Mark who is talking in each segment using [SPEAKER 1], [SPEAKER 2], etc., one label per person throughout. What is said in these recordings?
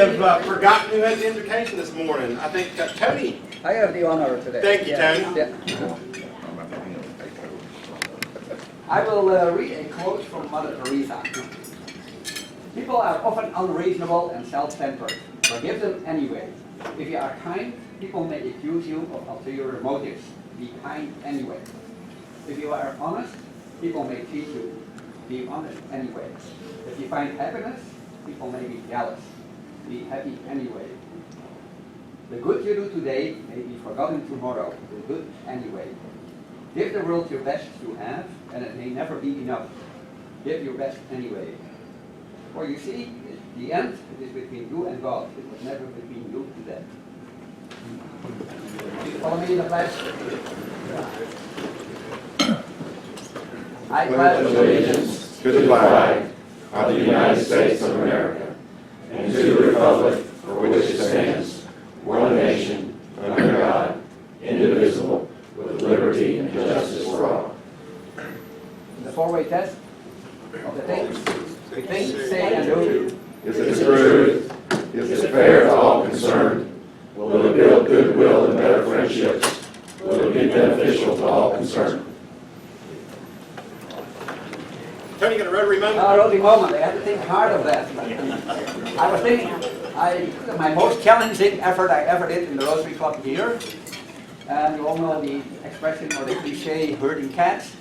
[SPEAKER 1] have forgotten who has the invocation this morning. I think Tony.
[SPEAKER 2] I have the honor today.
[SPEAKER 1] Thank you, Tony.
[SPEAKER 2] Yeah. I will read a quote from Mother Teresa. People are often unreasonable and self-centered. Forgive them anyway. If you are kind, people may accuse you of ulterior motives. Be kind anyway. If you are honest, people may cheat you. Be honest anyway. If you find happiness, people may be jealous. Be happy anyway. The good you do today may be forgotten tomorrow. The good anyway. Give the world your best you have, and it may never be enough. Give your best anyway. For you see, the end it is between you and God. It was never between you and them. Follow me in the pledge. I pledge
[SPEAKER 3] allegiance to the flag of the United States of America and to the republic for which it stands, one nation, under God, indivisible, with liberty and justice for all.
[SPEAKER 2] The four-way test of the things we think, say, and do.
[SPEAKER 3] Is it true? Is it fair to all concerned? Will it build goodwill and better friendships? Will it be beneficial to all concerned?
[SPEAKER 1] Tony, you got a Rotary moment?
[SPEAKER 2] Rotary moment. I had to think hard of that. I was thinking, my most challenging effort I ever did in the Rotary Club here, and you all know the expression or the cliche, herding cats.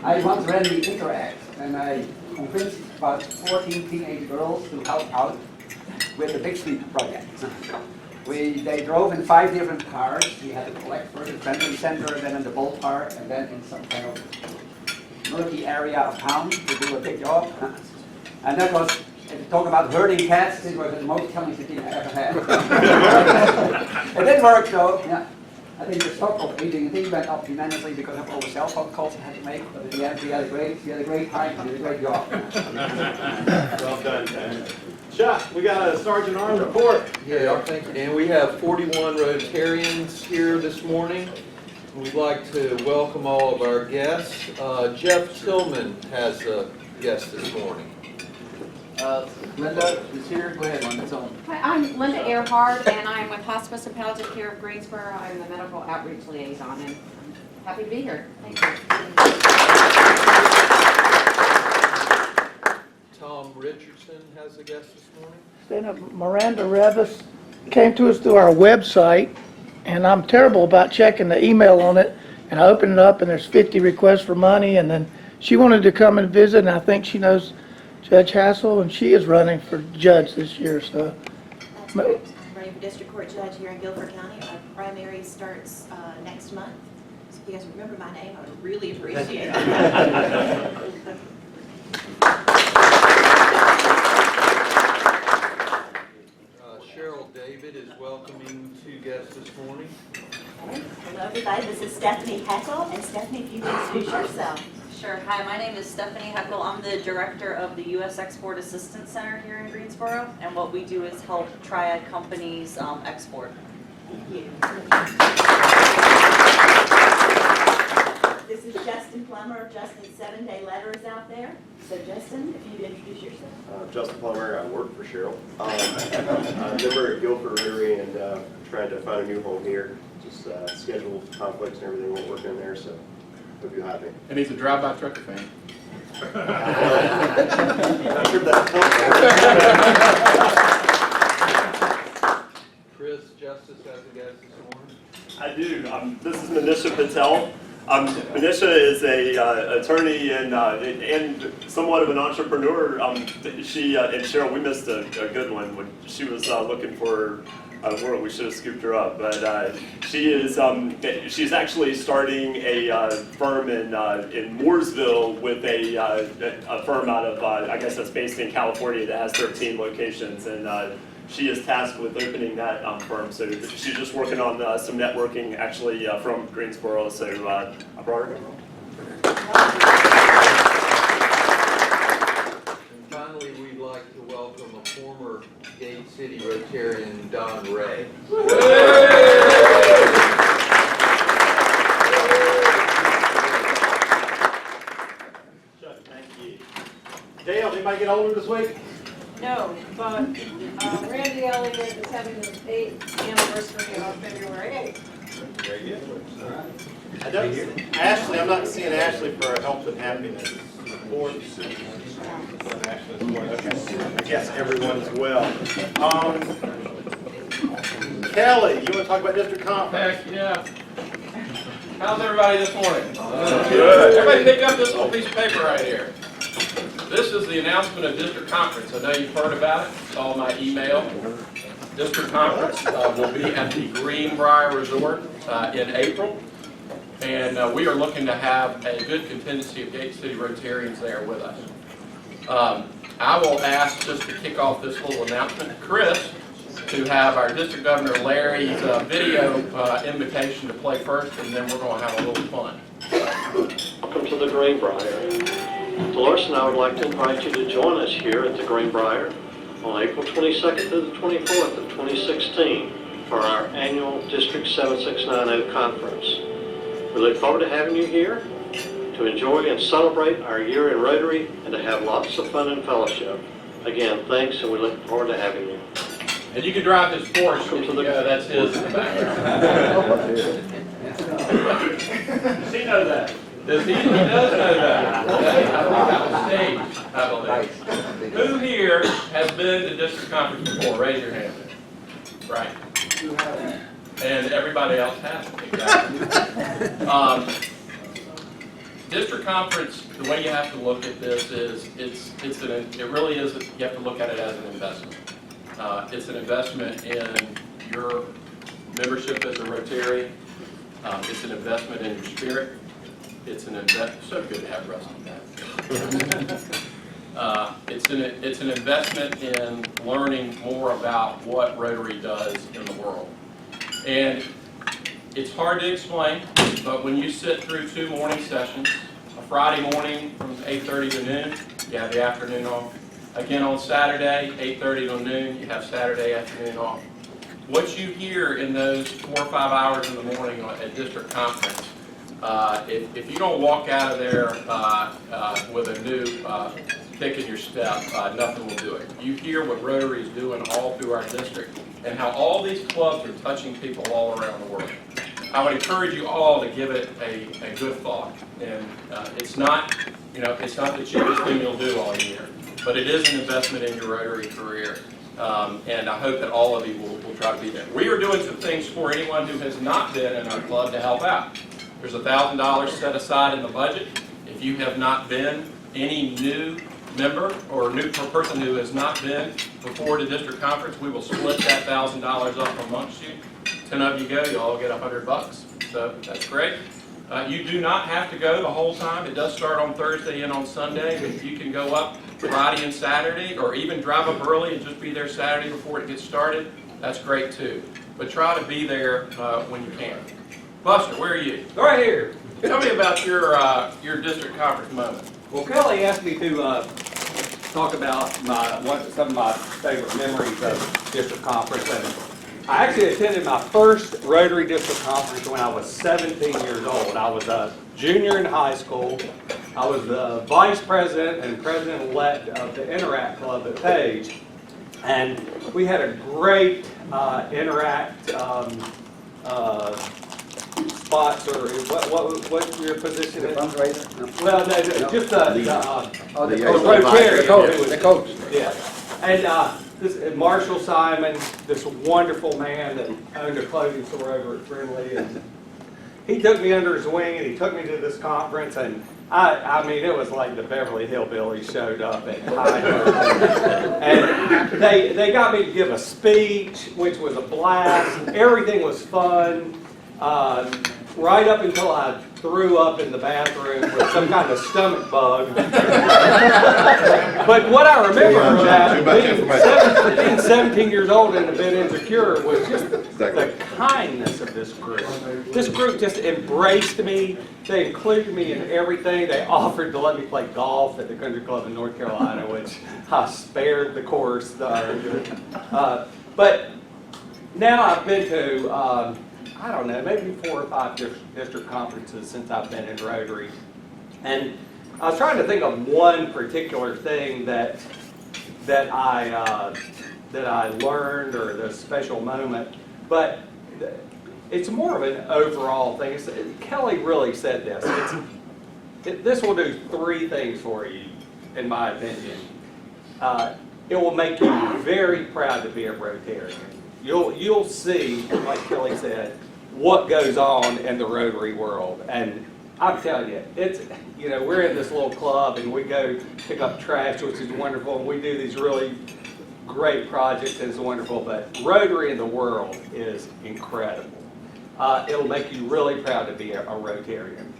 [SPEAKER 2] I once ran the Interact, and I convinced about 14 teenage girls to help out with the Big Street project. They drove in 5 different cars. We had to collect first at Bentley Center, then in the ballpark, and then in some kind of murky area of town to do a big job. And that was, if you talk about herding cats, this was the most challenging thing I ever had. It did work though. Yeah. I think the stock of eating things went up tremendously because of all the cell phone calls I had to make. But in the end, we had a great time. We did a great job.
[SPEAKER 1] Well done, Tony. Chuck, we got a Sergeant Arms report.
[SPEAKER 4] Yeah, thank you, Dan. We have 41 Rotarians here this morning. We'd like to welcome all of our guests. Jeff Tillman has a guest this morning.
[SPEAKER 2] Linda is here. Go ahead, Linda. Tell them.
[SPEAKER 5] Hi, I'm Linda Earhart, and I'm with Hospice and Palliative Care of Greensboro. I'm the Medical Outreach Liaison, and I'm happy to be here. Thank you.
[SPEAKER 4] Tom Richardson has a guest this morning.
[SPEAKER 6] Then Miranda Revis came to us through our website, and I'm terrible about checking the email on it, and I opened it up and there's 50 requests for money, and then she wanted to come and visit, and I think she knows Judge Hassel, and she is running for judge this year, so.
[SPEAKER 7] That's correct. I'm running for district court judge here in Guilford County. Our primary starts next month. So if you guys remember my name, I would really appreciate it.
[SPEAKER 4] Cheryl David is welcoming 2 guests this morning.
[SPEAKER 7] Hello, everybody. This is Stephanie Heckel. And Stephanie, if you would introduce yourself.
[SPEAKER 8] Sure. Hi, my name is Stephanie Heckel. I'm the director of the U.S. Export Assistance Center here in Greensboro, and what we do is help triad companies export.
[SPEAKER 7] Thank you. This is Justin Plummer of Justin's 7-Day Letters out there. So Justin, if you'd introduce yourself.
[SPEAKER 9] Justin Plummer, I work for Cheryl. I'm a member at Guilford Rotary and trying to find a new home here. Just schedule conflicts and everything won't work in there, so hope you're happy.
[SPEAKER 10] And he's a drive-by trucker fan.
[SPEAKER 9] Not sure that
[SPEAKER 4] Chris Justice has a guest this morning.
[SPEAKER 9] I do. This is Manisha Patel. Manisha is a attorney and somewhat of an entrepreneur. She and Cheryl, we missed a good one when she was looking for work. We should have scooped her up, but she's actually starting a firm in Mooresville with a firm out of I guess that's based in California that has 13 locations, and she is tasked with opening that firm. So she's just working on some networking actually from Greensboro. So I brought her here.
[SPEAKER 4] And finally, we'd like to welcome a former Gate City Rotarian, Don Ray.
[SPEAKER 1] Chuck, thank you. Dale, anybody get older this week?
[SPEAKER 10] No, but Randy Elliott is having his 8th anniversary on February 8th.
[SPEAKER 1] Very good. I don't, Ashley, I'm not seeing Ashley for health and happiness. Board. Okay. I guess everyone as well. Kelly, you want to talk about district conference?
[SPEAKER 11] Heck, yeah. How's everybody this morning? Good. Everybody pick up this little piece of paper right here. This is the announcement of district conference. I know you've heard about it. It's all my email. District conference will be at the Greenbrier Resort in April. And we are looking to have a good contingency of Gate City Rotarians there with us. I will ask, just to kick off this little announcement, Chris, to have our District Governor Larry's video invitation to play first, and then we're going to have a little fun.
[SPEAKER 12] Welcome to the Greenbrier. Dolores and I would like to invite you to join us here at the Greenbrier on April 22nd to the 24th of 2016 for our annual District 7690 conference. We look forward to having you here to enjoy and celebrate our year in Rotary and to have lots of fun and fellowship. Again, thanks, and we look forward to having you.
[SPEAKER 11] And you can drive his Porsche if you go, that's his in the background. Does he know that? He does know that. I believe that was staged, I believe. Who here has been to district conference before? Raise your hand. Right. And everybody else has, exactly. District conference, the way you have to look at this is, it really is, you have to look at it as an investment. It's an investment in your membership as a Rotarian. It's an investment in your spirit. It's an so good to have Russ on that. It's an investment in learning more about what Rotary does in the world. And it's hard to explain, but when you sit through 2 morning sessions, a Friday morning from 8:30 to noon, you have the afternoon off. Again on Saturday, 8:30 to noon, you have Saturday afternoon off. What you hear in those 4 or 5 hours in the morning at district conference, if you don't walk out of there with a new kick in your step, nothing will do it. You hear what Rotary is doing all through our district and how all these clubs are touching people all around the world. I would encourage you all to give it a good thought. And it's not the cheapest thing you'll do all year, but it is an investment in your Rotary career. And I hope that all of you will try to be there. We are doing some things for anyone who has not been in our club to help out. There's $1,000 set aside in the budget. If you have not been, any new member or new person who has not been before the district conference, we will split that $1,000 up amongst you. 10 of you go, you all get $100. So that's great. You do not have to go the whole time. It does start on Thursday and on Sunday. If you can go up Friday and Saturday, or even drive up early and just be there Saturday before it gets started, that's great too. But try to be there when you can. Buster, where are you?
[SPEAKER 13] Right here.
[SPEAKER 11] Tell me about your district conference moment.
[SPEAKER 13] Well, Kelly asked me to talk about some of my favorite memories of district conference. And I actually attended my first Rotary district conference when I was 17 years old. I was a junior in high school. I was the vice president and president-elect of the Interact Club at Page. And we had a great Interact spots, or what your position is?
[SPEAKER 2] Fundraiser?
[SPEAKER 13] Well, no, just
[SPEAKER 2] The
[SPEAKER 13] Rotarian.
[SPEAKER 2] The coach.
[SPEAKER 13] Yeah. And this Marshall Simon, this wonderful man that owned a clothing store over at Friendly, and he took me under his wing and he took me to this conference, and I mean, it was like the Beverly Hillbillies showed up at high and they got me to give a speech, which was a blast. Everything was fun. Right up until I threw up in the bathroom with some kind of stomach bug. But what I remember from that, being 17 years old and a bit insecure, was just the kindness of this group. This group just embraced me. They included me in everything. They offered to let me play golf at the country club in North Carolina, which I spared the course. But now I've been to I don't know, maybe 4 or 5 district conferences since I've been in Rotary. And I was trying to think of one particular thing that that I learned or the special moment, but it's more of an overall thing. Kelly really said this. This will do three things for you, in my opinion. It will make you very proud to be a Rotarian. You'll see, like Kelly said, what goes on in the Rotary world. And I'm telling you, we're in this little club and we go pick up trash, which is wonderful, and we do these really great projects, and it's wonderful, but Rotary in the world is incredible. It'll make you really proud to be a Rotarian.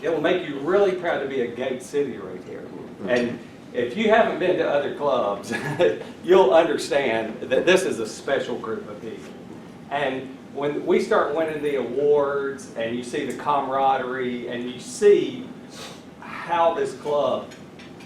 [SPEAKER 13] It will make you really proud to be a Gate City Rotarian. And if you haven't been to other clubs, you'll understand that this is a special group of people. And when we start winning the awards and you see the camaraderie and you see how this club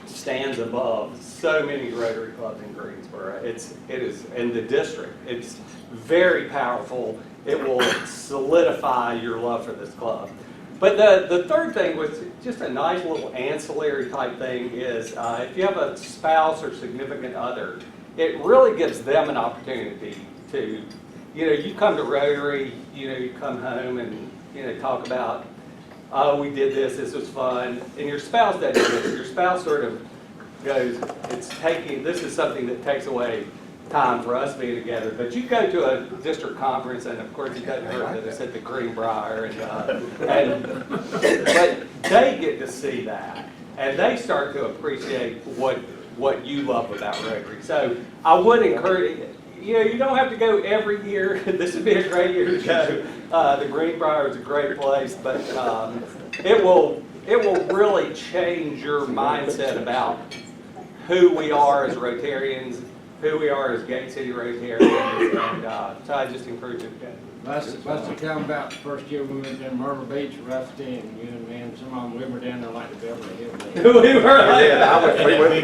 [SPEAKER 13] stands above so many Rotary clubs in Greensboro, it is in the district. It's very powerful. It will solidify your love for this club. But the third thing was just a nice little ancillary type thing is if you have a spouse or significant other, it really gives them an opportunity to, you come to Rotary, you come home and, talk about, oh, we did this was fun. And your spouse doesn't do it. Your spouse sort of goes, this is something that takes away time for us being together. But you go to a district conference, and of course it doesn't hurt that it's at the Greenbrier, but they get to see that, and they start to appreciate what you love about Rotary. So I would encourage, you don't have to go every year. This would be a great year to go. The Greenbrier is a great place, but it will really change your mindset about who we are as Rotarians, who we are as Gate City Rotarians, and so I just encourage you to go.
[SPEAKER 14] Must have come about the first year we went down Myrtle Beach, Rusty, and you and me and some of them, we were down there like the Beverly Hills.
[SPEAKER 13] We were like
[SPEAKER 3] Yeah, we went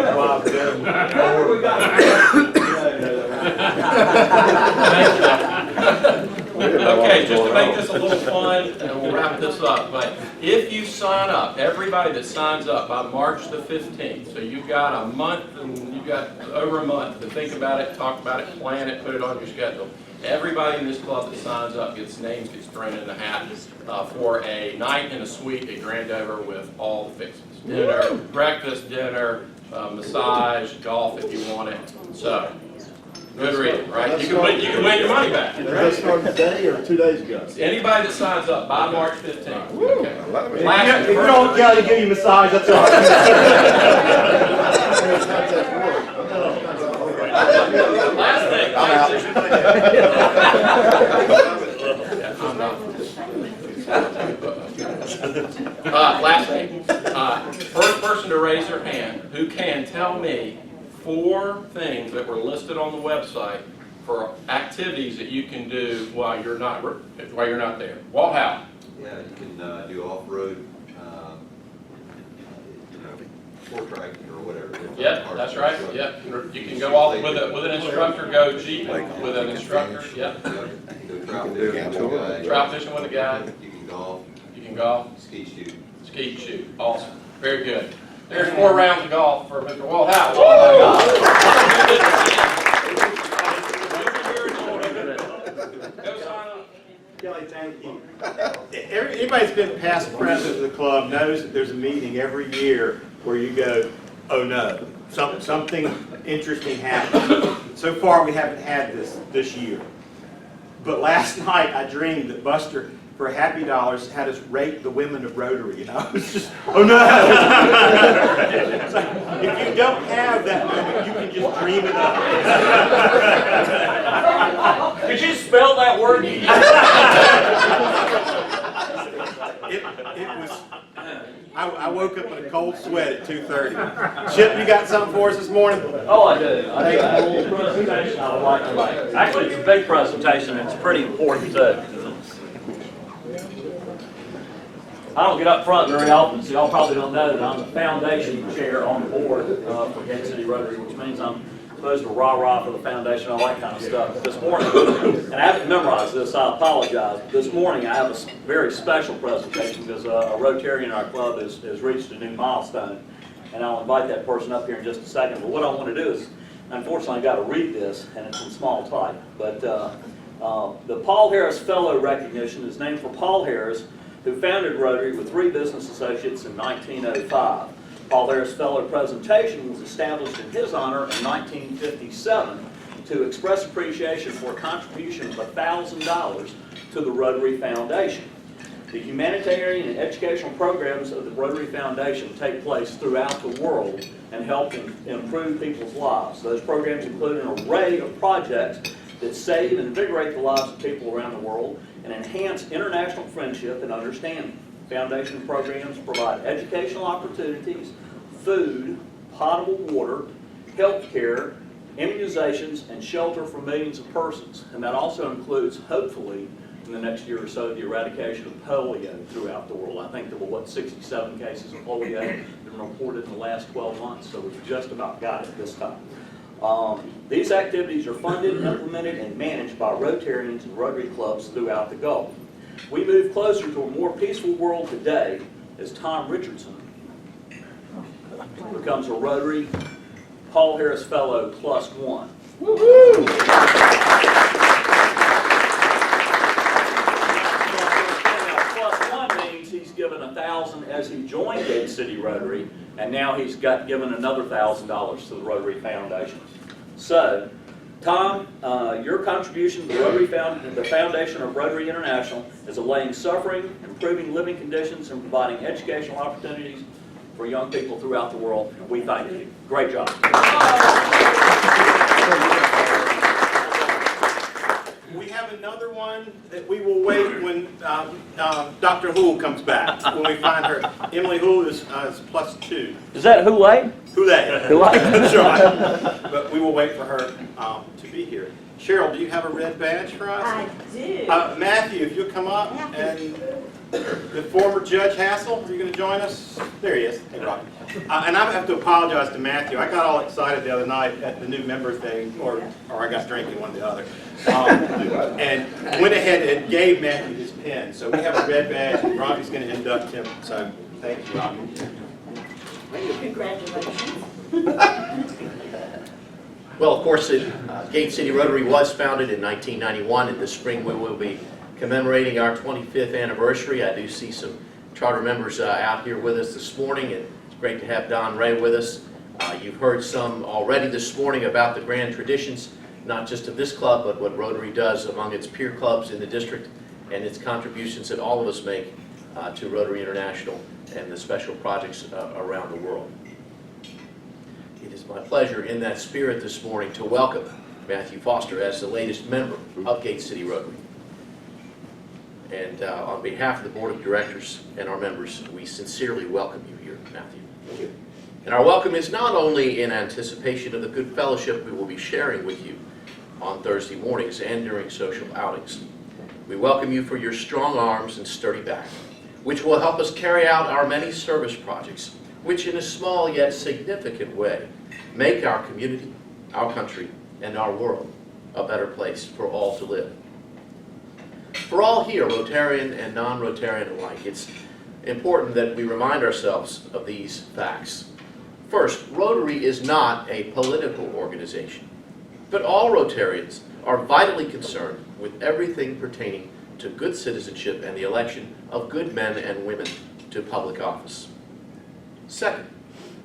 [SPEAKER 11] Okay, just to make this a little fun, and we'll wrap this up, but if you sign up, everybody that signs up by March the 15th, so you've got a month, and you've got over a month to think about it, talk about it, plan it, put it on your schedule. Everybody in this club that signs up gets thrown in the hat for a night in a suite at Grandover with all the fixings. Dinner, breakfast, dinner, massage, golf if you want it. So, good reading, right? You can win your money back.
[SPEAKER 1] Does that start today or 2 days ago?
[SPEAKER 11] Anybody that signs up by March 15th. Okay.
[SPEAKER 1] If you don't get to give you a massage, that's all right.
[SPEAKER 11] Last thing. Last thing. First person to raise their hand who can tell me 4 things that were listed on the website for activities that you can do while you're not there. Walt Howe.
[SPEAKER 15] Yeah, you can do off-road, sport trekking or whatever.
[SPEAKER 11] Yep, that's right. Yep, you can go off with an instructor. Go jeep with an instructor. Yep.
[SPEAKER 15] You can go trout fishing with a guide.
[SPEAKER 11] Trout fishing with a guide.
[SPEAKER 15] You can golf.
[SPEAKER 11] You can golf.
[SPEAKER 15] Ski shoot.
[SPEAKER 11] Ski shoot. Awesome. Very good. There's 4 rounds of golf for Mr. Walt Howe.
[SPEAKER 1] Kelly, thank you. Anybody that's been past president of the club knows that there's a meeting every year where you go, oh no, something interesting happened. So far we haven't had this year. But last night I dreamed that Buster, for Happy Dollars, had us rate the women of Rotary, and I was just, oh no! So if you don't have that moment, you can just dream it up.
[SPEAKER 16] Could you spell that word?
[SPEAKER 1] It was, I woke up in a cold sweat at 2:30. Chip, you got something for us this morning?
[SPEAKER 16] Oh, I do. I have a little presentation I would like to make. Actually, it's a big presentation. It's pretty important too. I don't get up front very often, so y'all probably don't know that I'm the foundation chair on the board for Gate City Rotary, which means I'm supposed to rah-rah for the foundation, all that kind of stuff. This morning, and I haven't memorized this, I apologize. This morning I have a very special presentation because a Rotarian in our club has reached a new milestone. and I'll invite that person up here in just a second. But what I want to do is, unfortunately, I've got to read this, and it's in small type. But the Paul Harris Fellow recognition is named for Paul Harris, who founded Rotary with 3 business associates in 1905. Paul Harris Fellow presentation was established in his honor in 1957 to express appreciation for a contribution of $1,000 to the Rotary Foundation. The humanitarian and educational programs of the Rotary Foundation take place throughout the world and help improve people's lives. Those programs include an array of projects that save and invigorate the lives of people around the world and enhance international friendship and understanding. Foundation programs provide educational opportunities, food, potable water, health care, immunizations, and shelter for millions of persons. And that also includes, hopefully, in the next year or so, the eradication of polio throughout the world. I think there were, 67 cases of polio that have been reported in the last 12 months, so we've just about got it this time. These activities are funded, implemented, and managed by Rotarians and Rotary clubs throughout the Gulf. We move closer to a more peaceful world today as Tom Richardson becomes a Rotary Paul Harris Fellow +1. Woo-hoo! +1 means he's given $1,000 as he joined Gate City Rotary, and now he's given another $1,000 to the Rotary Foundation. So, Tom, your contribution to the Foundation of Rotary International is allaying suffering, improving living conditions, and providing educational opportunities for young people throughout the world. We thank you. Great job.
[SPEAKER 1] We have another one that we will wait when Dr. Houle comes back, when we find her. Emily Houle is +2.
[SPEAKER 16] Is that Houlet?
[SPEAKER 1] Houlet.
[SPEAKER 16] Houlet.
[SPEAKER 1] That's right. But we will wait for her to be here. Cheryl, do you have a red badge for us?
[SPEAKER 7] I do.
[SPEAKER 1] Matthew, if you'll come up, and the former Judge Hassel, are you going to join us? There he is. Hey, Rocky. And I have to apologize to Matthew. I got all excited the other night at the new member thing, or I got drinking, one or the other, and went ahead and gave Matthew his pen. So we have a red badge, and Rocky's going to induct him. So thank you, Rocky.
[SPEAKER 7] Congratulations.
[SPEAKER 17] Well, of course, Gate City Rotary was founded in 1991. In the spring, we will be commemorating our 25th anniversary. I do see some charter members out here with us this morning, and it's great to have Don Ray with us. You've heard some already this morning about the grand traditions, not just of this club, but what Rotary does among its peer clubs in the district and its contributions that all of us make to Rotary International and the special projects around the world. It is my pleasure in that spirit this morning to welcome Matthew Foster as the latest member of Gate City Rotary. And on behalf of the Board of Directors and our members, we sincerely welcome you here, Matthew. Thank you. And our welcome is not only in anticipation of the good fellowship we will be sharing with you on Thursday mornings and during social outings. We welcome you for your strong arms and sturdy back, which will help us carry out our many service projects, which in a small yet significant way make our community, our country, and our world a better place for all to live. For all here, Rotarian and non-Rotarian alike, it's important that we remind ourselves of these facts. First, Rotary is not a political organization, but all Rotarians are vitally concerned with everything pertaining to good citizenship and the election of good men and women to public office. Second,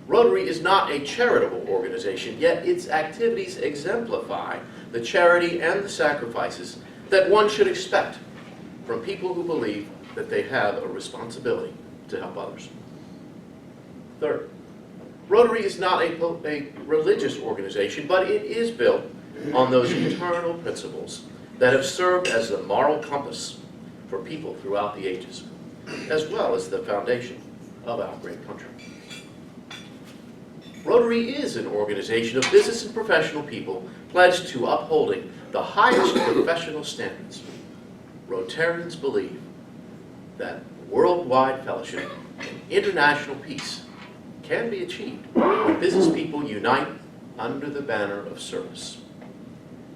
[SPEAKER 17] Rotary is not a charitable organization, yet its activities exemplify the charity and the sacrifices that one should expect from people who believe that they have a responsibility to help others. Third, Rotary is not a religious organization, but it is built on those eternal principles that have served as the moral compass for people throughout the ages, as well as the foundation of our great country. Rotary is an organization of business and professional people pledged to upholding the highest professional standards. Rotarians believe that worldwide fellowship and international peace can be achieved when business people unite under the banner of service.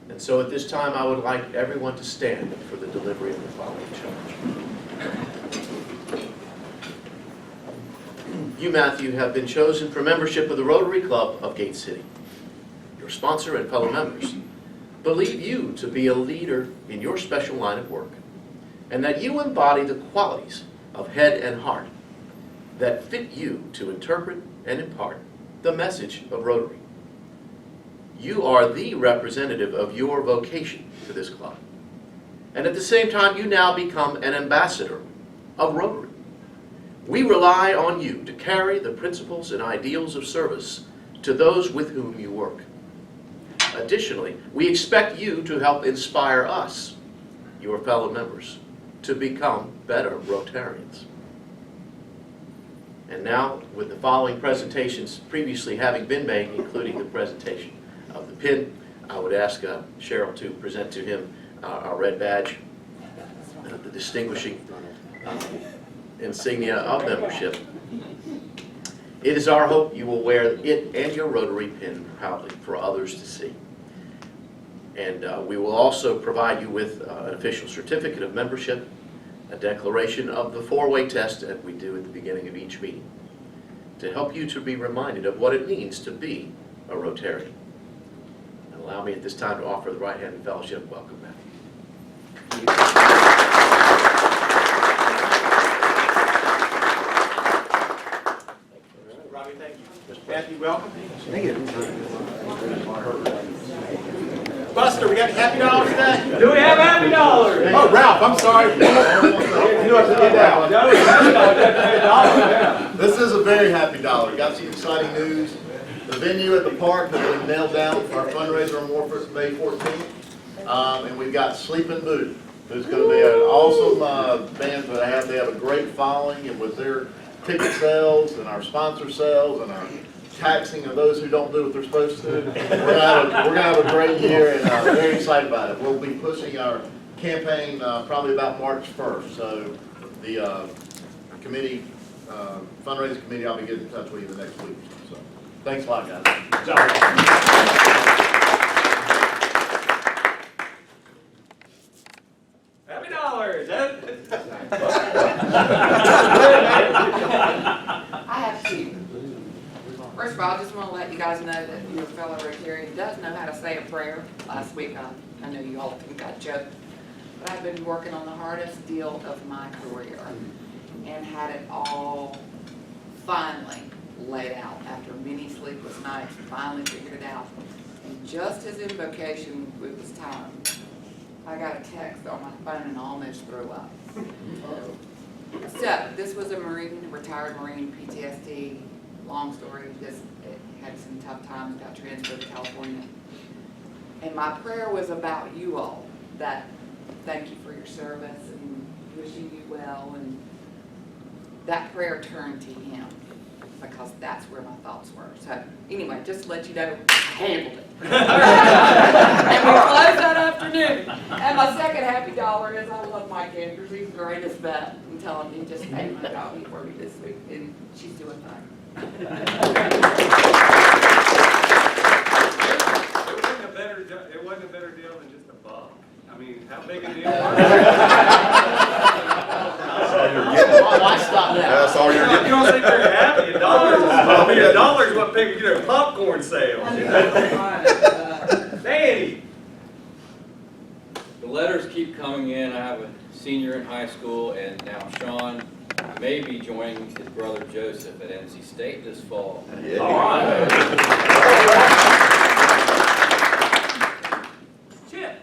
[SPEAKER 17] And so at this time, I would like everyone to stand for the delivery of the following charge. You, Matthew, have been chosen for membership of the Rotary Club of Gate City. Your sponsor and fellow members believe you to be a leader in your special line of work, and that you embody the qualities of head and heart that fit you to interpret and impart the message of Rotary. You are the representative of your vocation to this club. And at the same time, you now become an ambassador of Rotary. We rely on you to carry the principles and ideals of service to those with whom you work. Additionally, we expect you to help inspire us, your fellow members, to become better Rotarians. And now, with the following presentations previously having been made, including the presentation of the pin, I would ask Cheryl to present to him our red badge, the distinguishing insignia of membership. It is our hope you will wear it and your Rotary pin proudly for others to see. And we will also provide you with an official certificate of membership, a declaration of the four-way test that we do at the beginning of each meeting, to help you to be reminded of what it means to be a Rotarian. And allow me at this time to offer the right-handed fellowship. Welcome, Matthew.
[SPEAKER 1] Robbie, thank you. Matthew, welcome. Thank you. Buster, we got happy dollars today?
[SPEAKER 13] Do we have happy dollars?
[SPEAKER 1] Oh, Ralph, I'm sorry. You have to get down.
[SPEAKER 18] This is a very happy dollar. Got some exciting news. The venue at the park has been nailed down for our fundraiser on May 14th. And we've got Sleeping Boot, who's going to be an awesome band that I have. They have a great following, and with their ticket sales and our sponsor sales and our taxing of those who don't do what they're supposed to, we're gonna have a great year, and very excited about it. We'll be pushing our campaign probably about March 1st. So the committee, fundraising committee, I'll be getting in touch with you the next week. So thanks a lot, guys. Good job.
[SPEAKER 13] Happy dollars.
[SPEAKER 5] I have two. First of all, I just want to let you guys know that your fellow Rotarian does know how to say a prayer. Last week, I know you all think I joked, but I've been working on the hardest deal of my career and had it all finally laid out after many sleepless nights. Finally figured it out. And just as invocation was time, I got a text on my phone and I almost threw up. So this was a retired Marine, PTSD. Long story, just had some tough times, got transferred to California. And my prayer was about you all, that thank you for your service and wishing you well. And that prayer turned to him because that's where my thoughts were. So anyway, just to let you know, I handled it. And we closed that afternoon. And my second happy dollar is I love Mike Andrews. He's the greatest vet. I'm telling you, he just paid my doggy for me this week, and she's doing fine.
[SPEAKER 13] It wasn't a better deal than just a buck. I mean, how big a deal was it?
[SPEAKER 18] Why stop now? That's all you're getting.
[SPEAKER 13] You don't think they're happy? $1 is what people, popcorn sales. Danny.
[SPEAKER 19] The letters keep coming in. I have a senior in high school, and now Sean may be joining his brother Joseph at NC State this fall.
[SPEAKER 18] Yeah.
[SPEAKER 19] All right.
[SPEAKER 16] Chip.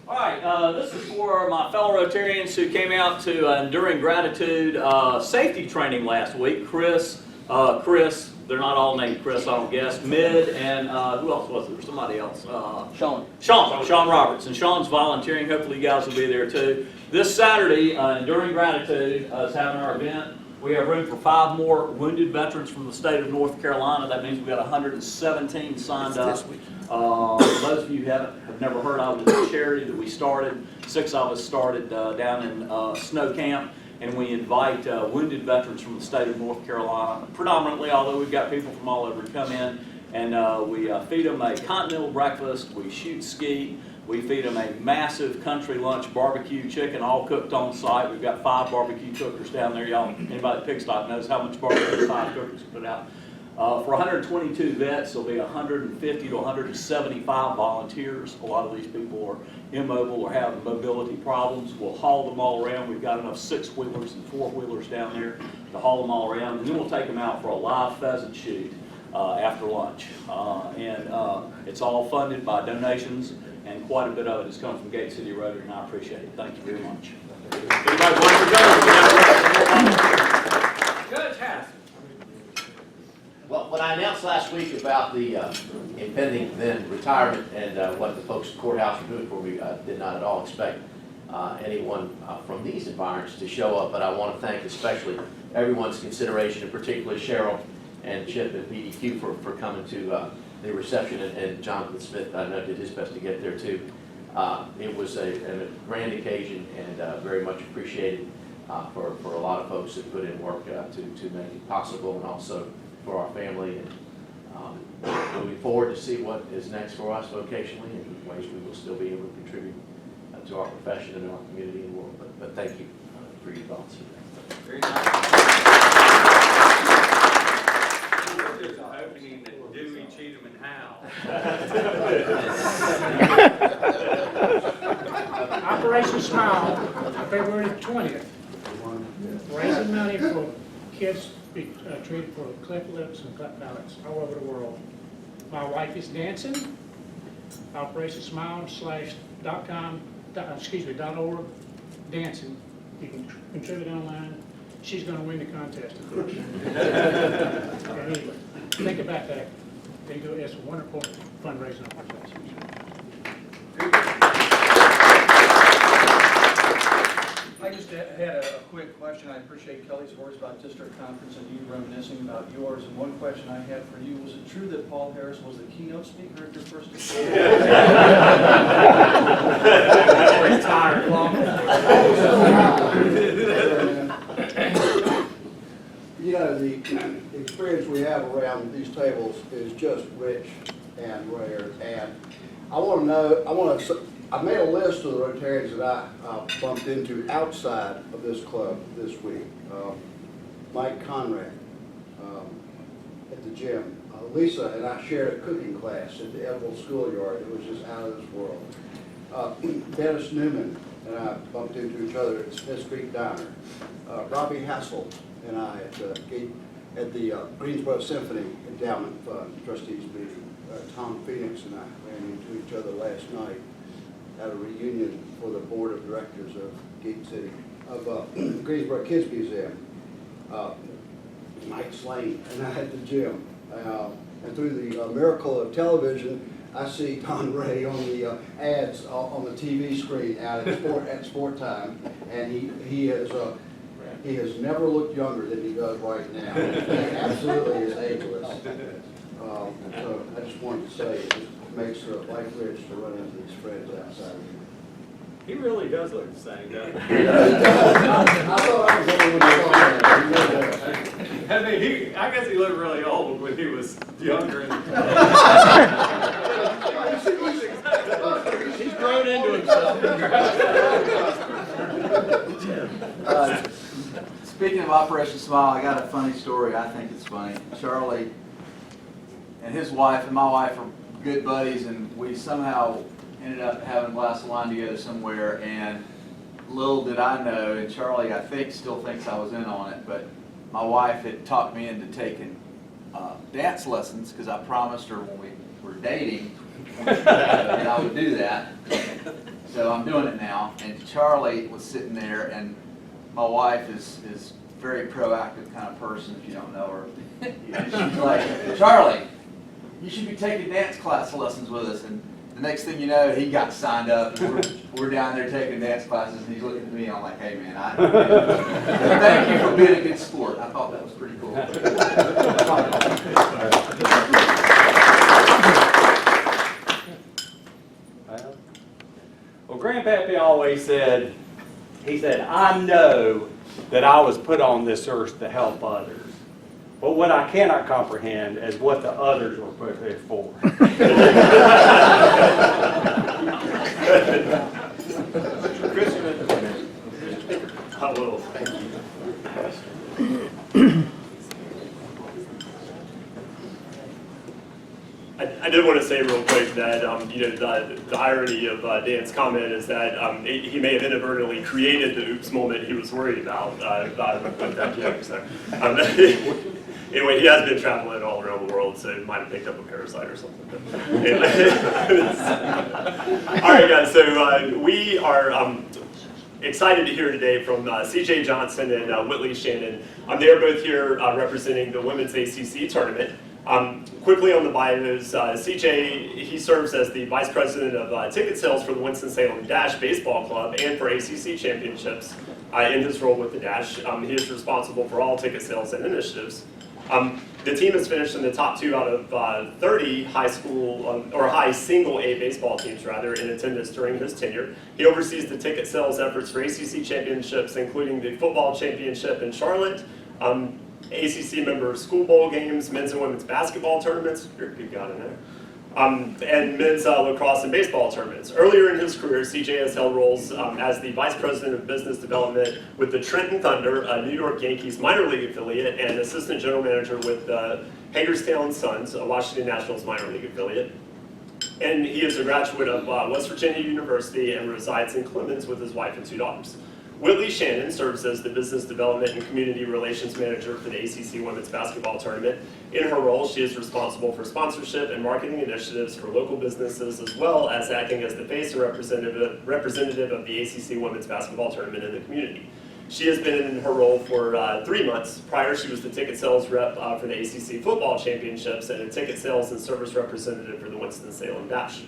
[SPEAKER 16] All right, this is for my fellow Rotarians who came out to Enduring Gratitude safety training last week. Chris, they're not all named Chris, I don't guess. Mid and who else was there? Somebody else. Sean Roberts. And Sean's volunteering. Hopefully you guys will be there too. This Saturday, Enduring Gratitude is having our event. We have room for 5 more wounded veterans from the state of North Carolina. That means we've got 117 signed up. For those of you who have never heard of it, it's a charity that we started. 6 of us started down in Snow Camp. And we invite wounded veterans from the state of North Carolina, predominantly, although we've got people from all over to come in. And we feed them a continental breakfast, we shoot ski, We feed them a massive country lunch barbecue chicken, all cooked on site. We've got 5 barbecue cookers down there. Y'all, anybody at Pig Stock knows how much barbecue 5 cookers put out. For 122 vets, there'll be 150 to 175 volunteers. A lot of these people are immobile or have mobility problems. We'll haul them all around. We've got enough 6-wheelers and 4-wheelers down there to haul them all around. And then we'll take them out for a live pheasant shoot after lunch. It's all funded by donations, and quite a bit of it has come from Gate City Rotary, and I appreciate it. Thank you very much.
[SPEAKER 11] Everybody vote for Judge Hass.
[SPEAKER 17] Well, when I announced last week about the impending then retirement and what the folks at the courthouse were doing for me, I did not at all expect anyone from these environs to show up, but I want to thank especially everyone's consideration, and particularly Cheryl and Chip and PDQ for coming to the reception, and Jonathan Smith, I know, did his best to get there too. It was a grand occasion and very much appreciated for a lot of folks that put in work to make it possible, and also for our family, and moving forward to see what is next for us vocationally and ways we will still be able to contribute to our profession and our community and world. But thank you for your thoughts.
[SPEAKER 13] Very nice. There's an opening at Dewey, Cheatham, and Howe.
[SPEAKER 20] Operation Smile, February 20th. Raising money for kids to be treated for cleft lips and cleft palates all over the world. My wife is dancing. Operation Smile .org dancing. You can contribute online. She's going to win the contest, of course. Anyway, think about that. It's a wonderful fundraising organization.
[SPEAKER 21] I just had a quick question. I appreciate Kelly's words about district conference and you reminiscing about yours. And one question I had for you, was it true that Paul Harris was the keynote speaker at your first event?
[SPEAKER 20] Retired long
[SPEAKER 22] You know, the experience we have around these tables is just rich and rare. And I want to know, I made a list of the Rotarians that I bumped into outside of this club this week. Mike Conrad at the gym. Lisa and I shared a cooking class at the Edville Schoolyard. It was just out of this world. Dennis Newman and I bumped into each other at Smith Street Diner. Robbie Hassel and I at the Greensboro Symphony Endowment Fund Trustees meeting. Tom Phoenix and I ran into each other last night at a reunion for the board of directors of Greensboro Kids Museum. Mike Slane and I at the gym. And through the miracle of television, I see Don Ray on the ads on the TV screen out at sport time, and he has never looked younger than he does right now. He absolutely is ageless. So I just wanted to say it just makes life rich to run into these friends outside.
[SPEAKER 13] He really does look the same, doesn't he?
[SPEAKER 22] I thought I was the only one who saw that.
[SPEAKER 13] I mean, I guess he looked really old when he was younger.
[SPEAKER 22] He's grown into himself.
[SPEAKER 2] Speaking of Operation Smile, I got a funny story. I think it's funny. Charlie and his wife and my wife are good buddies, and we somehow ended up having a glass of wine together somewhere, and little did I know, and Charlie I think still thinks I was in on it, but my wife had talked me into taking dance lessons because I promised her when we were dating that I would do that. So I'm doing it now, and Charlie was sitting there, and my wife is very proactive kind of person if you don't know her. And she's like, Charlie, you should be taking dance class lessons with us. And the next thing you know, he got signed up. And we're down there taking dance classes, and he's looking at me, and I'm like, hey man, thank you for being a good sport. I thought that was pretty cool.
[SPEAKER 13] Well, Grandpappy always said, he said, I know that I was put on this earth to help others. But what I cannot comprehend is what the others were put there for.
[SPEAKER 9] I will, thank you. I did want to say real quick that, the irony of Dan's comment is that he may have inadvertently created the oops moment he was worried about with that joke. So, anyway, he has been traveling all around the world, so he might have picked up a parasite or something. Anyway. All right, guys, so we are excited to hear today from CJ Johnson and Whitley Shannon. They're both here representing the Women's ACC Tournament. Quickly on the bios, CJ, he serves as the Vice President of Ticket Sales for the Winston-Salem Dash Baseball Club and for ACC Championships in his role with the Dash. He is responsible for all ticket sales and initiatives. The team has finished in the top 2 out of 30 high school, or high single A baseball teams rather, in attendance during his tenure. He oversees the ticket sales efforts for ACC Championships, including the football championship in Charlotte, ACC member school bowl games, men's and women's basketball tournaments, you're a good guy to know, and men's lacrosse and baseball tournaments. Earlier in his career, CJ has held roles as the Vice President of Business Development with the Trenton Thunder, a New York Yankees minor league affiliate, and Assistant General Manager with Hagerstown Suns, a Washington Nationals minor league affiliate. And he is a graduate of West Virginia University and resides in Clemens with his wife and 2 daughters. Whitley Shannon serves as the Business Development and Community Relations Manager for the ACC Women's Basketball Tournament. In her role, she is responsible for sponsorship and marketing initiatives for local businesses, as well as acting as the face and representative of the ACC Women's Basketball Tournament in the community. She has been in her role for 3 months. Prior, she was the ticket sales rep for the ACC Football Championships and a ticket sales and service representative for the Winston-Salem Dash.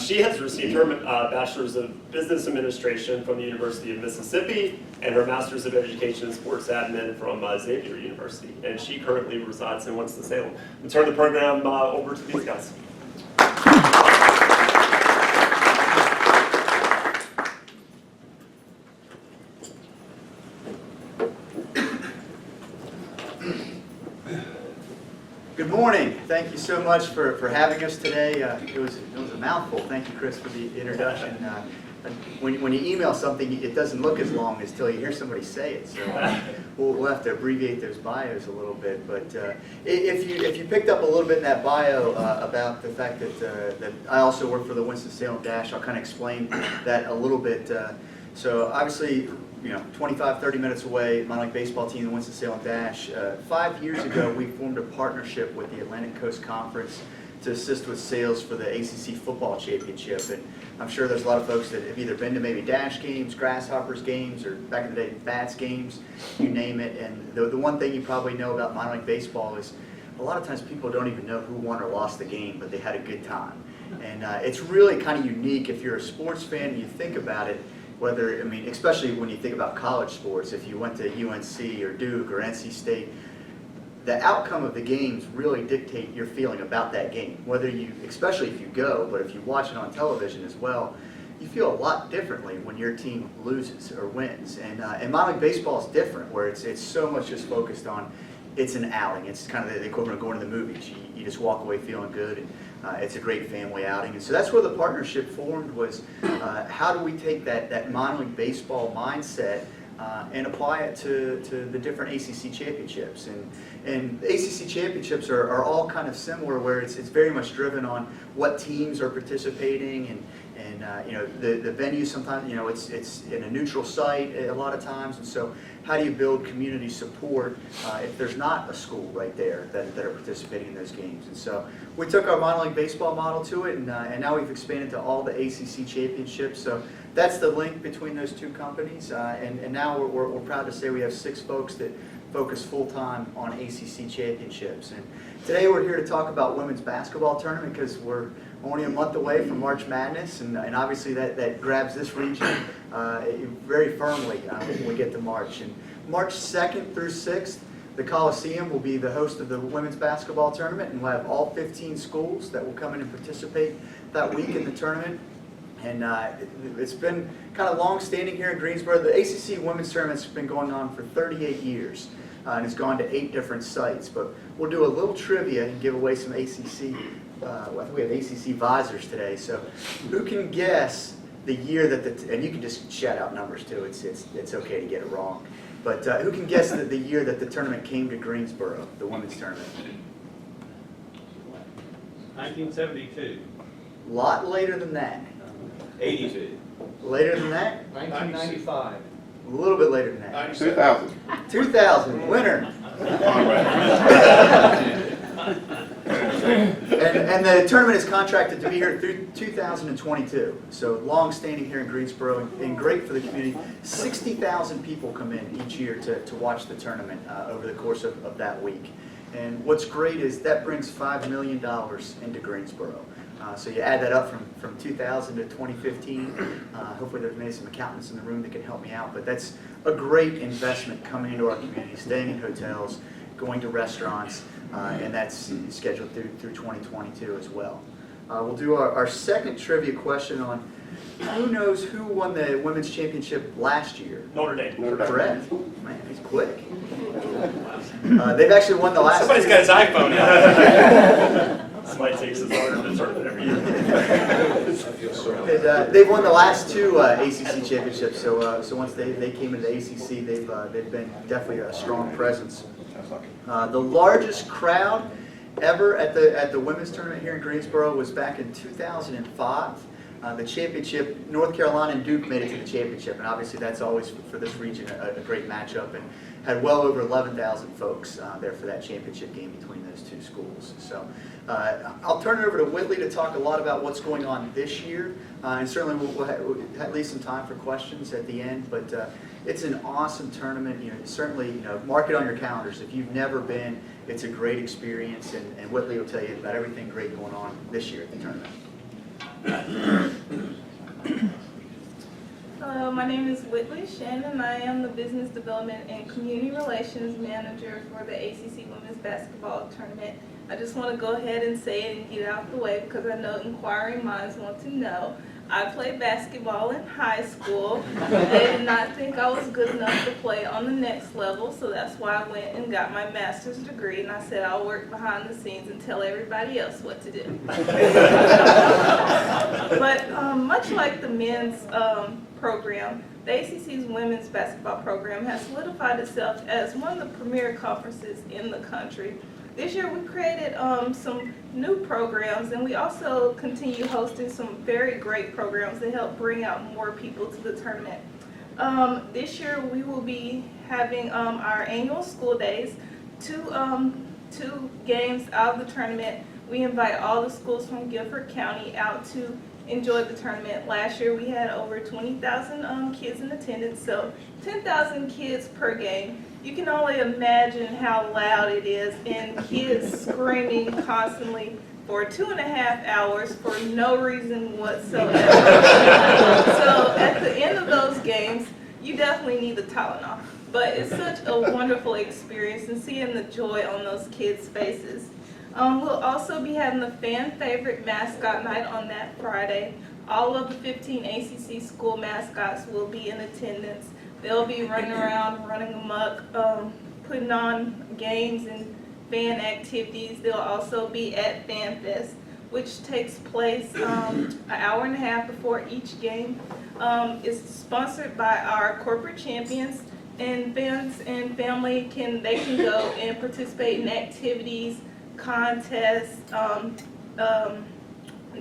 [SPEAKER 9] She has received her Bachelor's of Business Administration from the University of Mississippi and her Master's of Education and Sports Admin from Xavier University. And she currently resides in Winston-Salem. I'll turn the program over to these guys.
[SPEAKER 6] Good morning. Thank you so much for having us today. It was a mouthful. Thank you, Chris, for the introduction. When you email something, it doesn't look as long until you hear somebody say it. So we'll have to abbreviate those bios a little bit. But if you picked up a little bit in that bio about the fact that I also work for the Winston-Salem Dash, I'll kind of explain that a little bit. So obviously, 25, 30 minutes away, minor league baseball team, the Winston-Salem Dash. 5 years ago, we formed a partnership with the Atlantic Coast Conference to assist with sales for the ACC Football Championship. And I'm sure there's a lot of folks that have either been to maybe Dash games, Grasshoppers games, or back in the day, Bats games, you name it. And the one thing you probably know about minor league baseball is a lot of times people don't even know who won or lost the game, but they had a good time. And it's really kind of unique if you're a sports fan and you think about it. Especially when you think about college sports, if you went to UNC or Duke or NC State, the outcome of the games really dictate your feeling about that game. Especially if you go, but if you watch it on television as well, you feel a lot differently when your team loses or wins. And minor league baseball is different, where it's so much just focused on, it's an outing. It's kind of the equivalent of going to the movies. You just walk away feeling good. And, it's a great family outing. And so that's where the partnership formed, was how do we take that minor league baseball mindset and apply it to the different ACC championships. And the ACC championships are all kind of similar, where it's very much driven on what teams are participating, and the venue sometimes, it's in a neutral site a lot of times. And so how do you build community support if there's not a school right there that are participating in those games? And so we took our minor league baseball model to it, and now we've expanded to all the ACC championships. So that's the link between those two companies. And now we're proud to say we have 6 folks that focus full-time on ACC championships. And today we're here to talk about women's basketball tournament, because we're only a month away from March Madness, and obviously that grabs this region very firmly when we get to March. And March 2nd through 6th, the Coliseum will be the host of the women's basketball tournament, and we'll have all 15 schools that will come in and participate that week in the tournament. And it's been kind of long-standing here in Greensboro. The ACC women's tournament's been going on for 38 years, and it's gone to 8 different sites. But we'll do a little trivia and give away some ACC. I think we have ACC visors today. So who can guess the year that and you can just shout out numbers too, it's okay to get it wrong. But who can guess the year that the tournament came to Greensboro, the women's tournament?
[SPEAKER 13] 1972.
[SPEAKER 6] A lot later than that.
[SPEAKER 13] 82.
[SPEAKER 6] Later than that?
[SPEAKER 21] 1995.
[SPEAKER 6] A little bit later than that.
[SPEAKER 3] 2000.
[SPEAKER 6] 2000, winner. And the tournament is contracted to be here through 2022. So long-standing here in Greensboro and great for the community. 60,000 people come in each year to watch the tournament over the course of that week. And what's great is that brings $5 million into Greensboro. So you add that up from 2000 to 2015. Hopefully there's maybe some accountants in the room that can help me out. But that's a great investment coming into our community, staying in hotels, going to restaurants, and that's scheduled through 2022 as well. We'll do our second trivia question on who knows who won the women's championship last year?
[SPEAKER 9] Notre Dame.
[SPEAKER 6] Correct. Man, he's quick. They've actually won the last
[SPEAKER 9] Somebody's
[SPEAKER 6] two.
[SPEAKER 9] got his iPhone out. Somebody takes his order to sort of every year.
[SPEAKER 6] And, they've won the last two ACC championships. So once they came into the ACC, they've been definitely a strong presence. The largest crowd ever at the women's tournament here in Greensboro was back in 2005. The championship, North Carolina and Duke made it to the championship, and obviously that's always for this region a great matchup, and had well over 11,000 folks there for that championship game between those two schools. So I'll turn it over to Whitley to talk a lot about what's going on this year, and certainly we'll leave some time for questions at the end. But it's an awesome tournament. Certainly mark it on your calendars. If you've never been, it's a great experience, and Whitley will tell you about everything great going on this year at the tournament.
[SPEAKER 4] Hello, my name is Whitley Shannon. I am the Business Development and Community Relations Manager for the ACC Women's Basketball Tournament. I just want to go ahead and say it and get it out of the way because I know inquiring minds want to know. I played basketball in high school. They did not think I was good enough to play on the next level, so that's why I went and got my master's degree, and I said I'll work behind the scenes and tell everybody else what to do. But much like the men's program, the ACC's women's basketball program has solidified itself as one of the premier conferences in the country. This year we created some new programs, and we also continue hosting some very great programs that help bring out more people to the tournament. This year we will be having our annual school days, two games out of the tournament. We invite all the schools from Guilford County out to enjoy the tournament. Last year we had over 20,000 kids in attendance, so 10,000 kids per game. You can only imagine how loud it is, and kids screaming constantly for 2.5 hours for no reason whatsoever. So at the end of those games, you definitely need the Tylenol. But it's such a wonderful experience, and seeing the joy on those kids' faces. We'll also be having the fan favorite mascot night on that Friday. All of the 15 ACC school mascots will be in attendance. They'll be running around, running amok, putting on games and fan activities. They'll also be at Fan Fest, which takes place an hour and a half before each game. It's sponsored by our corporate champions, and fans and family can go and participate in activities, contests,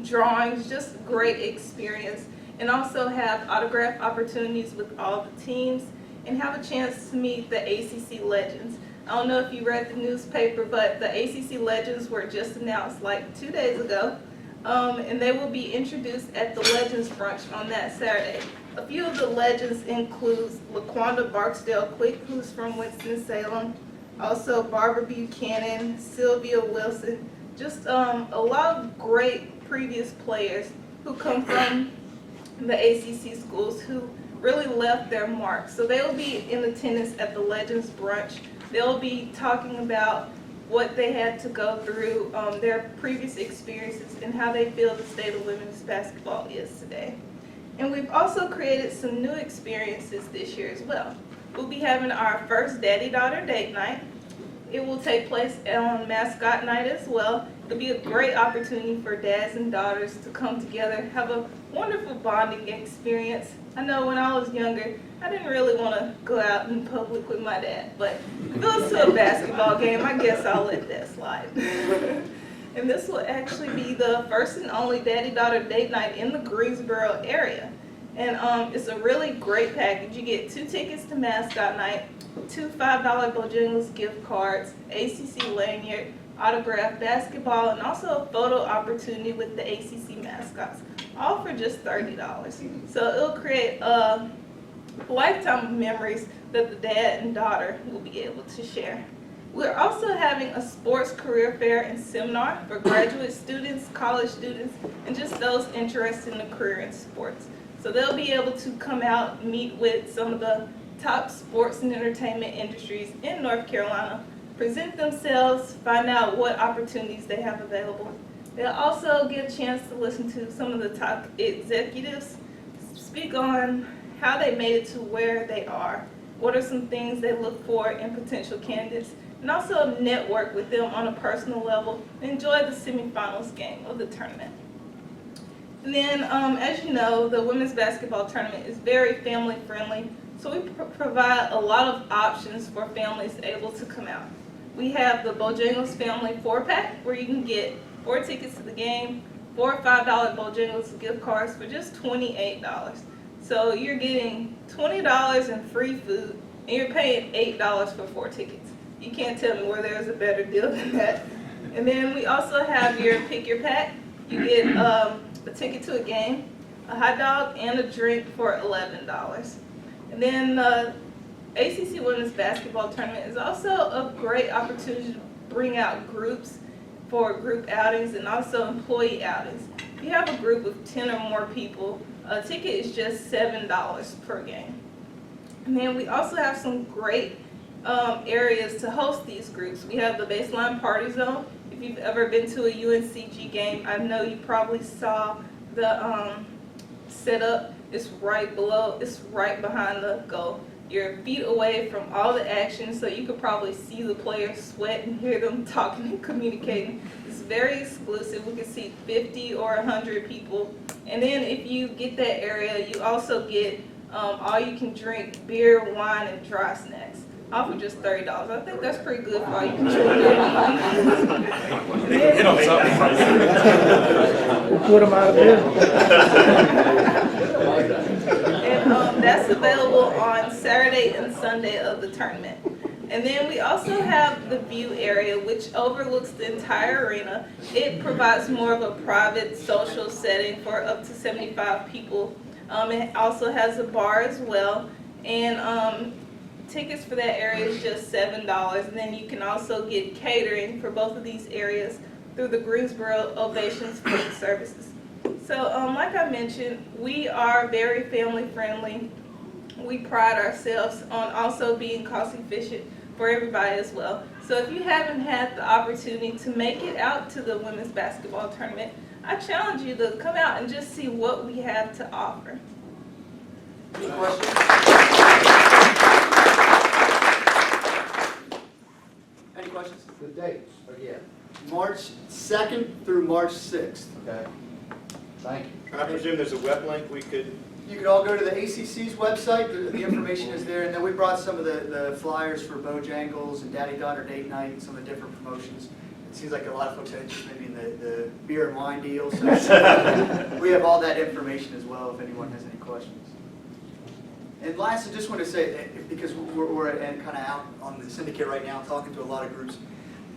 [SPEAKER 4] drawings, just great experience. And also have autograph opportunities with all the teams and have a chance to meet the ACC legends. I don't know if you read the newspaper, but the ACC legends were just announced like 2 days ago, and they will be introduced at the Legends Brunch on that Saturday. A few of the legends include LaQuanda Barksdale Quick, who's from Winston-Salem, also Barbara Buchanan, Sylvia Wilson, just a lot of great previous players who come from the ACC schools who really left their mark. So they'll be in attendance at the Legends Brunch. They'll be talking about what they had to go through, their previous experiences, and how they feel the state of women's basketball is today. And we've also created some new experiences this year as well. We'll be having our first daddy-daughter date night. It will take place on mascot night as well. It'll be a great opportunity for dads and daughters to come together, have a wonderful bonding experience. I know when I was younger, I didn't really want to go out in public with my dad, but if it was to a basketball game, I guess I'll let that slide. And this will actually be the first and only daddy-daughter date night in the Greensboro area. And it's a really great package. You get 2 tickets to mascot night, 2 $5 Bojangles gift cards, ACC lanyard, autographed basketball, and also a photo opportunity with the ACC mascots, all for just $30. So it'll create a lifetime of memories that the dad and daughter will be able to share. We're also having a sports career fair and seminar for graduate students, college students, and just those interested in a career in sports. So they'll be able to come out and meet with some of the top sports and entertainment industries in North Carolina, present themselves, find out what opportunities they have available. They'll also get a chance to listen to some of the top executives speak on how they made it to where they are, what are some things they look for in potential candidates, and also network with them on a personal level and enjoy the semifinals game of the tournament. And then, as you know, the women's basketball tournament is very family friendly, so we provide a lot of options for families able to come out. We have the Bojangles Family 4-pack, where you can get 4 tickets to the game, 4 $5 Bojangles gift cards for just $28. So you're getting $20 in free food, and you're paying $8 for 4 tickets. You can't tell me where there's a better deal than that. And then we also have your Pick Your Pack. You get a ticket to a game, a hot dog, and a drink for $11. And then the ACC Women's Basketball Tournament is also a great opportunity to bring out groups for group outings and also employee outings. If you have a group of 10 or more people, a ticket is just $7 per game. And then we also have some great areas to host these groups. We have the Baseline Party Zone. If you've ever been to a UNCG game, I know you probably saw the setup. It's right below, it's right behind the goal. You're feet away from all the action, so you could probably see the players sweat and hear them talking and communicating. It's very exclusive. We can see 50 or 100 people. And then if you get that area, you also get all you can drink beer, wine, and dry snacks. All for just $30. I think that's pretty good for all you can drink.
[SPEAKER 20] What am I doing?
[SPEAKER 4] And that's available on Saturday and Sunday of the tournament. And then we also have the view area, which overlooks the entire arena. It provides more of a private social setting for up to 75 people. It also has a bar as well. And tickets for that area is just $7. And then you can also get catering for both of these areas through the Greensboro Ovations Food Services. So like I mentioned, we are very family friendly. We pride ourselves on also being cost efficient for everybody as well. So if you haven't had the opportunity to make it out to the women's basketball tournament, I challenge you to come out and just see what we have to offer.
[SPEAKER 6] Any questions? Any questions?
[SPEAKER 22] The dates, again.
[SPEAKER 6] March 2nd through March 6th.
[SPEAKER 22] Okay. Thank you.
[SPEAKER 1] I presume there's a web link we could.
[SPEAKER 6] You could all go to the ACC's website, the information is there, and then we brought some of the flyers for Bojangles and Daddy-Daughter Date Night and some of the different promotions. It seems like a lot of folks are interested maybe in the beer and wine deal, so we have all that information as well if anyone has any questions. And last, I just want to say, that because we're kind of out on the syndicate right now, talking to a lot of groups,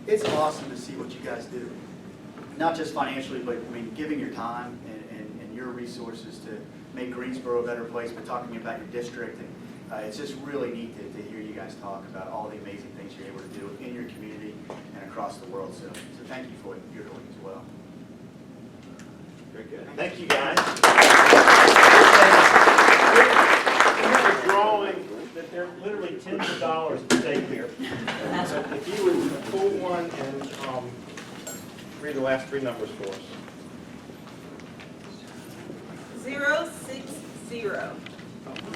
[SPEAKER 6] it's awesome to see what you guys do. Not just financially, but I mean, giving your time and your resources to make Greensboro a better place, but talking about your district. And it's just really neat to hear you guys talk about all the amazing things you're able to do in your community and across the world. So thank you for what you're doing as well.
[SPEAKER 1] Very good. Thank you, guys. We have a drawing that they're literally tens of dollars to take here. So if you would pull one and read the last 3 numbers for us.
[SPEAKER 4] 060.